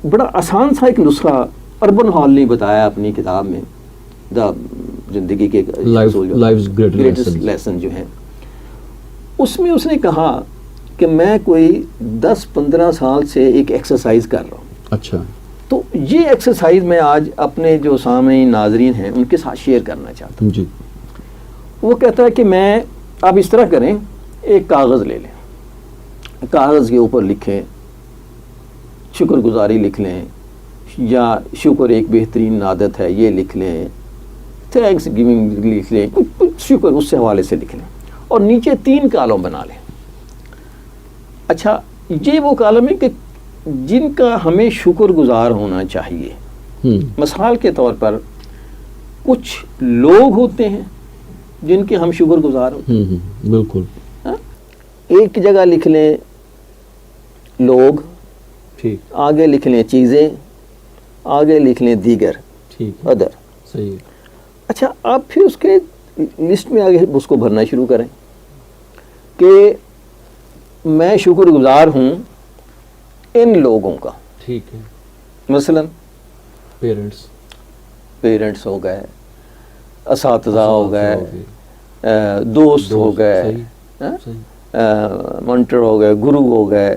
بڑا آسان سا ایک نسخہ اربن ہال نے بتایا اپنی کتاب میں، دا زندگی کے گریٹسٹ لیسن جو ہیں، اس میں اس نے کہا کہ میں کوئی 10-15 سال سے ایک ایکسرسائز کر رہا ہوں. اچھا. تو یہ ایکسرسائز میں آج اپنے جو سامعین ناظرین ہیں ان کے ساتھ شیئر کرنا چاہتا ہوں. جی. وہ کہتا ہے کہ میں، آپ اس طرح کریں، ایک کاغذ لے لیں، کاغذ کے اوپر لکھیں شکر گزاری لکھ لیں، یا شکر ایک بہترین عادت ہے یہ لکھ لیں، تھینکس گیونگ لکھ لیں، کچھ شکر اس سے حوالے سے لکھ لیں، اور نیچے 3 کالم بنا لیں. اچھا، یہ وہ کالم ہے کہ جن کا ہمیں شکر گزار ہونا چاہیے. مثال کے طور پر کچھ لوگ ہوتے ہیں جن کے ہم شکر گزار ہوتے ہیں. بالکل. ایک جگہ لکھ لیں لوگ، ٹھیک، آگے لکھ لیں چیزیں، آگے لکھ لیں دیگر، ٹھیک، ادر. صحیح. اچھا، آپ پھر اس کے لسٹ میں آگے اس کو بھرنا شروع کریں کہ میں شکر گزار ہوں ان لوگوں کا. ٹھیک ہے. مثلا پیرنٹس ہو گئے، اساتذہ ہو گئے، دوست ہو گئے، منٹر ہو گئے، گرو ہو گئے،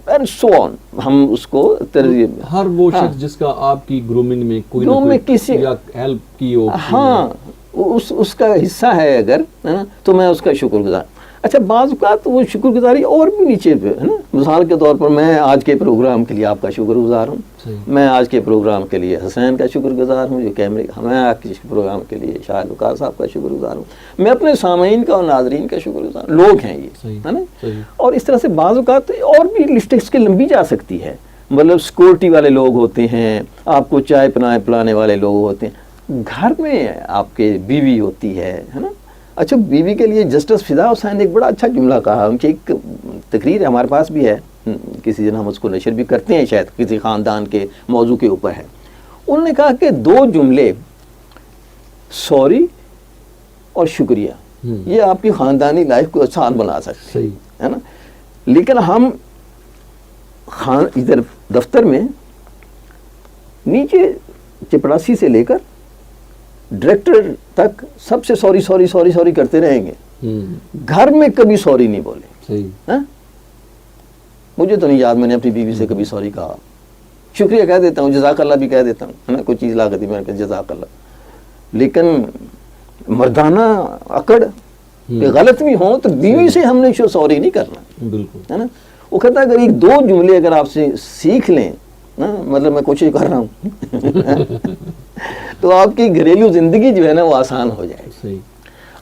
اینڈ سو آن. ہم اس کو ترجیح، ہر وہ شخص جس کا آپ کی گرومنگ میں کوئی نہ کوئی کسی یا ہیلپ کی ہو، ہاں اس کا حصہ ہے اگر، ہے نا، تو میں اس کا شکر گزار. اچھا، بعض اوقات وہ شکر گزاری اور بھی نیچے پہ ہے نا. مثال کے طور پر میں آج کے پروگرام کے لیے آپ کا شکر گزار ہوں. میں آج کے پروگرام کے لیے حسین کا شکر گزار ہوں جو کیمرے کا. میں آج کے پروگرام کے لیے شاہد وقاص صاحب کا شکر گزار ہوں. میں اپنے سامعین کا اور ناظرین کا شکر گزار. لوگ ہیں یہ، ہے نا. اور اس طرح سے بعض اوقات اور بھی لسٹ اس کی لمبی جا سکتی ہے. مطلب سیکورٹی والے لوگ ہوتے ہیں، آپ کو چائے پلانے والے لوگ ہوتے ہیں، گھر میں آپ کے بیوی ہوتی ہے نا. اچھا، بیوی کے لیے جسٹس فضا حسین نے ایک بڑا اچھا جملہ کہا. ان کی ایک تقریر ہمارے پاس بھی ہے، کسی دن ہم اس کو نشر بھی کرتے ہیں، شاید کسی خاندان کے موضوع کے اوپر ہے. انہوں نے کہا کہ 2 جملے، سوری اور شکریہ، یہ آپ کی خاندانی لائف کو آسان بنا سکتے ہیں، ہے نا. لیکن ہم ادھر دفتر میں نیچے چپڑاسی سے لے کر ڈائریکٹر تک سب سے سوری کرتے رہیں گے. گھر میں کبھی سوری نہیں بولے. مجھے تو نہیں یاد میں نے اپنی بیوی سے کبھی سوری کہا. شکریہ کہہ دیتا ہوں، جزاک اللہ بھی کہہ دیتا ہوں، ہے نا. کوئی چیز لا کے میں نے جزاک اللہ. لیکن مردانہ اکڑ کہ غلط بھی ہوں تو بیوی سے ہم نے سوری نہیں کرنا. بالکل، ہے نا. وہ کہتا ہے اگر 1-2 جملے اگر آپ سے سیکھ لیں نا، مطلب میں کوشش کر رہا ہوں تو آپ کی گھریلو زندگی جو ہے نا وہ آسان ہو جائے. صحیح.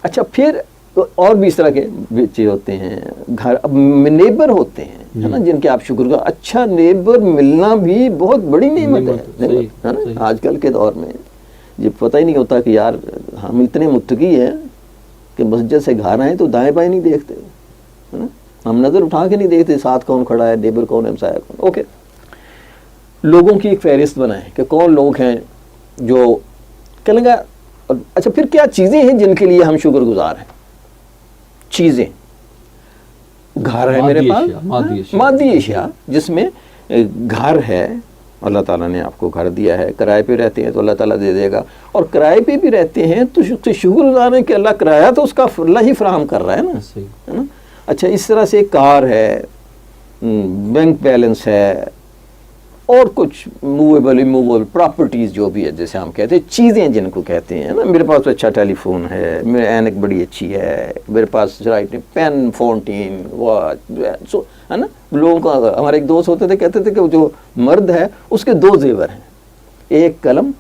اچھا، پھر اور بھی اس طرح کے بچے ہوتے ہیں، گھر نیبر ہوتے ہیں، ہے نا، جن کے آپ شکر گزار. اچھا نیبر ملنا بھی بہت بڑی نعمت ہے نا. آج کل کے دور میں یہ پتہ ہی نہیں ہوتا کہ یار ہم اتنے متقی ہیں کہ مسجد سے گھر آئیں تو دائیں بائیں نہیں دیکھتے، ہے نا. ہم نظر اٹھا کے نہیں دیکھتے ساتھ کون کھڑا ہے، نیبر کون ہے، ہمسایہ کون. اوکے، لوگوں کی ایک فہرست بنائیں کہ کون لوگ ہیں جو کہنے گا. اچھا، پھر کیا چیزیں ہیں جن کے لیے ہم شکر گزار ہیں؟ چیزیں، گھر ہے میرے پاس، مادی اشیاء، جس میں گھر ہے، اللہ تعالیٰ نے آپ کو گھر دیا ہے. کرائے پہ رہتے ہیں تو اللہ تعالیٰ دے دے گا. اور کرائے پہ بھی رہتے ہیں تو شکر گزار ہیں کہ اللہ کرایہ تو اس کا اللہ ہی فراہم کر رہا ہے نا، ہے نا. اچھا، اس طرح سے کار ہے، بینک بیلنس ہے، اور کچھ موویبل اموویبل پراپرٹیز جو بھی ہے، جیسے ہم کہتے ہیں چیزیں جن کو کہتے ہیں نا. میرے پاس تو اچھا ٹیلی فون ہے، میرے اینک بڑی اچھی ہے، میرے پاس پین، فونٹین، واچ، ہے نا. لوگوں کا، ہمارے ایک دوست ہوتے تھے کہتے تھے کہ جو مرد ہے اس کے 2 زیور ہیں، ایک قلم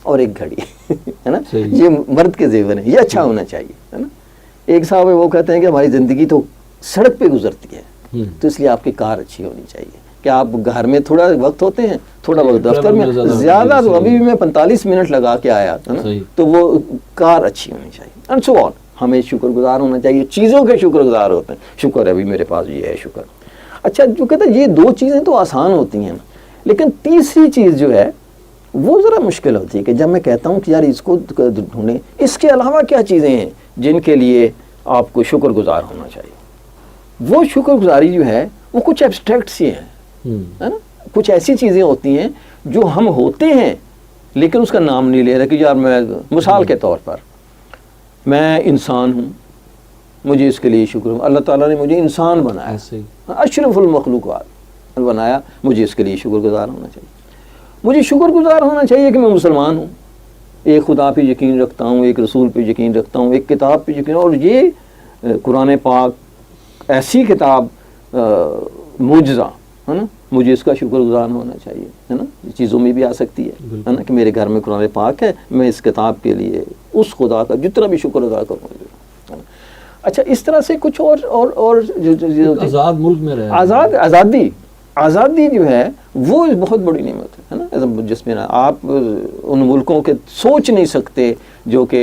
اور ایک گھڑی، ہے نا. یہ مرد کے زیور ہیں، یہ اچھا ہونا چاہیے، ہے نا. ایک صاحب وہ کہتے ہیں کہ ہماری زندگی تو سڑک پہ گزرتی ہے تو اس لیے آپ کی کار اچھی ہونی چاہیے کہ آپ گھر میں تھوڑا وقت ہوتے ہیں، تھوڑا وقت دفتر میں زیادہ. تو ابھی بھی میں 45 منٹ لگا کے آیا تھا نا، تو وہ کار اچھی ہونی چاہیے. اینڈ سو آن. ہمیں شکر گزار ہونا چاہیے، چیزوں کے شکر گزار ہوتے ہیں. شکر ہے ابھی میرے پاس یہ ہے، شکر. اچھا، جو کہتا ہے یہ 2 چیزیں تو آسان ہوتی ہیں، لیکن تیسری چیز جو ہے وہ ذرا مشکل ہوتی ہے کہ جب میں کہتا ہوں کہ یار اس کو ڈھونڈیں، اس کے علاوہ کیا چیزیں ہیں جن کے لیے آپ کو شکر گزار ہونا چاہیے. وہ شکر گزاری جو ہے وہ کچھ ایبسٹریکٹ سی ہیں، ہے نا. کچھ ایسی چیزیں ہوتی ہیں جو ہم ہوتے ہیں لیکن اس کا نام نہیں لے رہے کہ یار میں مثال کے طور پر میں انسان ہوں, مجھے اس کے لیے شکر ہوں, اللہ تعالیٰ نے مجھے انسان بنایا, ایسے ہی اشرف المخلوقات بنایا, مجھے اس کے لیے شکر گزار ہونا چاہیے. مجھے شکر گزار ہونا چاہیے کہ میں مسلمان ہوں, ایک خدا پہ یقین رکھتا ہوں, ایک رسول پہ یقین رکھتا ہوں, ایک کتاب پہ یقین, اور یہ قرآن پاک ایسی کتاب معجزہ ہے نا, مجھے اس کا شکر گزار ہونا چاہیے, ہے نا. چیزوں میں بھی آ سکتی ہے نا کہ میرے گھر میں قرآن پاک ہے, میں اس کتاب کے لیے اس خدا کا جتنا بھی شکر ادا کروں. اچھا, اس طرح سے کچھ اور آزاد ملک میں رہے, آزادی جو ہے وہ بہت بڑی نعمت ہے نا, جس میں آپ ان ملکوں کے سوچ نہیں سکتے جو کہ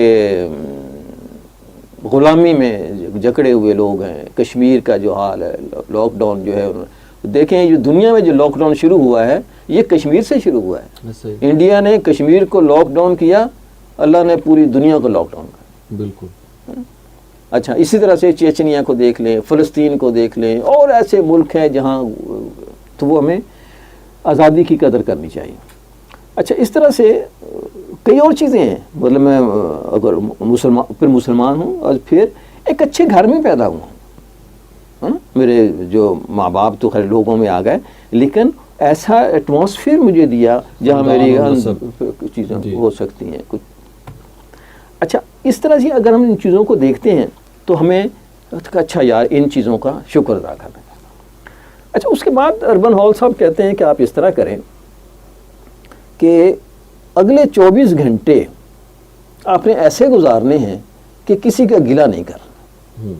غلامی میں جکڑے ہوئے لوگ ہیں. کشمیر کا جو حال ہے, لاک ڈاؤن جو ہے, دیکھیں یہ دنیا میں جو لاک ڈاؤن شروع ہوا ہے یہ کشمیر سے شروع ہوا ہے. انڈیا نے کشمیر کو لاک ڈاؤن کیا, اللہ نے پوری دنیا کو لاک ڈاؤن کیا. بالکل. اچھا, اسی طرح سے چیچنیا کو دیکھ لیں, فلسطین کو دیکھ لیں, اور ایسے ملک ہیں جہاں, تو وہ ہمیں آزادی کی قدر کرنی چاہیے. اچھا, اس طرح سے کئی اور چیزیں ہیں. مطلب میں اگر مسلمان ہوں اور پھر ایک اچھے گھر میں پیدا ہوا ہوں, میرے جو ماں باپ تو خیر لوگوں میں آ گئے, لیکن ایسا ایٹماسفیئر مجھے دیا جہاں میری چیزیں ہو سکتی ہیں کچھ. اچھا, اس طرح سے اگر ہم ان چیزوں کو دیکھتے ہیں تو ہمیں اچھا یار ان چیزوں کا شکر ادا کرنا ہے. اچھا, اس کے بعد اربن ہال صاحب کہتے ہیں کہ آپ اس طرح کریں کہ اگلے 24 گھنٹے آپ نے ایسے گزارنے ہیں کہ کسی کا گلہ نہیں کرنا.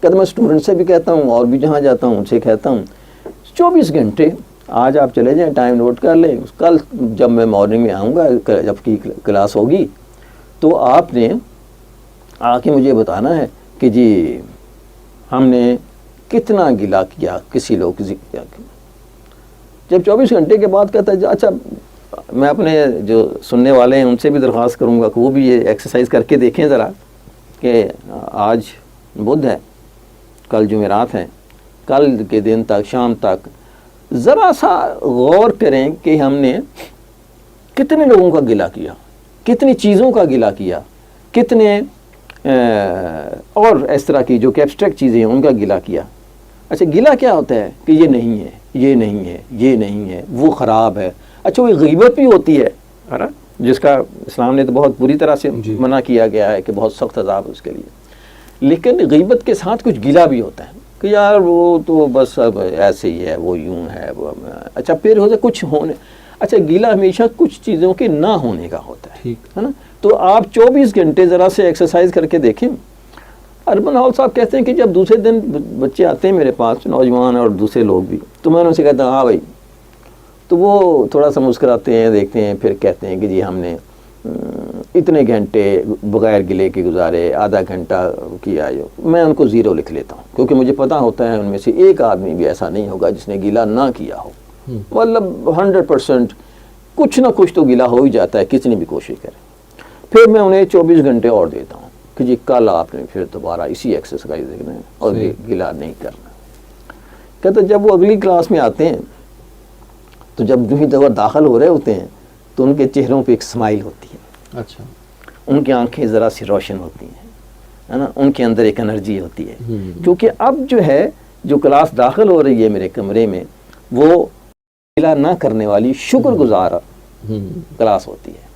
کہتے میں اسٹوڈنٹ سے بھی کہتا ہوں اور بھی جہاں جاتا ہوں ان سے کہتا ہوں 24 گھنٹے آج آپ چلے جائیں, ٹائم نوٹ کر لیں, کل جب میں مارننگ میں آؤں گا جب کی کلاس ہوگی تو آپ نے آ کے مجھے بتانا ہے کہ جی ہم نے کتنا گلہ کیا کسی لوگ کسی کیا. جب 24 گھنٹے کے بعد کہتا ہے اچھا, میں اپنے جو سننے والے ہیں ان سے بھی درخواست کروں گا کہ وہ بھی یہ ایکسرسائز کر کے دیکھیں ذرا کہ آج بدھ ہے, کل جمعرات ہے, کل کے دن تک شام تک ذرا سا غور کریں کہ ہم نے کتنے لوگوں کا گلہ کیا, کتنی چیزوں کا گلہ کیا, کتنے اور اس طرح کی جو کہ ایبسٹریکٹ چیزیں ہیں ان کا گلہ کیا. اچھا, گلہ کیا ہوتا ہے کہ یہ نہیں ہے, یہ نہیں ہے, یہ نہیں ہے, وہ خراب ہے. اچھا, وہ غیبت بھی ہوتی ہے نا, جس کا اسلام نے تو بہت بری طرح سے منع کیا گیا ہے کہ بہت سخت عذاب اس کے لیے. لیکن غیبت کے ساتھ کچھ گلہ بھی ہوتا ہے کہ یار وہ تو بس اب ایسے ہی ہے, وہ یوں ہے, وہ اچھا پھر ہوتا ہے کچھ ہونے. اچھا, گلہ ہمیشہ کچھ چیزوں کے نہ ہونے کا ہوتا ہے نا. تو آپ 24 گھنٹے ذرا سے ایکسرسائز کر کے دیکھیں. اربن ہال صاحب کہتے ہیں کہ جب دوسرے دن بچے آتے ہیں میرے پاس, نوجوان اور دوسرے لوگ بھی, تو میں ان سے کہتا ہوں ہاں بھائی, تو وہ تھوڑا سا مسکراتے ہیں, دیکھتے ہیں, پھر کہتے ہیں کہ جی ہم نے اتنے گھنٹے بغیر گلے کے گزارے, آدھا گھنٹہ کیا. میں ان کو 0 لکھ لیتا ہوں کیونکہ مجھے پتہ ہوتا ہے ان میں سے ایک آدمی بھی ایسا نہیں ہوگا جس نے گلہ نہ کیا ہو. مطلب 100% کچھ نہ کچھ تو گلہ ہو ہی جاتا ہے کتنی بھی کوشش کریں. پھر میں انہیں 24 گھنٹے اور دیتا ہوں کہ جی کل آپ نے پھر دوبارہ اسی ایکسرسائز دیکھنا ہے اور گلہ نہیں کرنا. کہتے جب وہ اگلی کلاس میں آتے ہیں تو جب جو ہی داخل ہو رہے ہوتے ہیں تو ان کے چہروں پہ ایک اسمائل ہوتی ہے. اچھا, ان کی آنکھیں ذرا سی روشن ہوتی ہیں, ہے نا, ان کے اندر ایک انرجی ہوتی ہے. کیونکہ اب جو ہے جو کلاس داخل ہو رہی ہے میرے کمرے میں وہ گلہ نہ کرنے والی شکر گزار کلاس ہوتی ہے.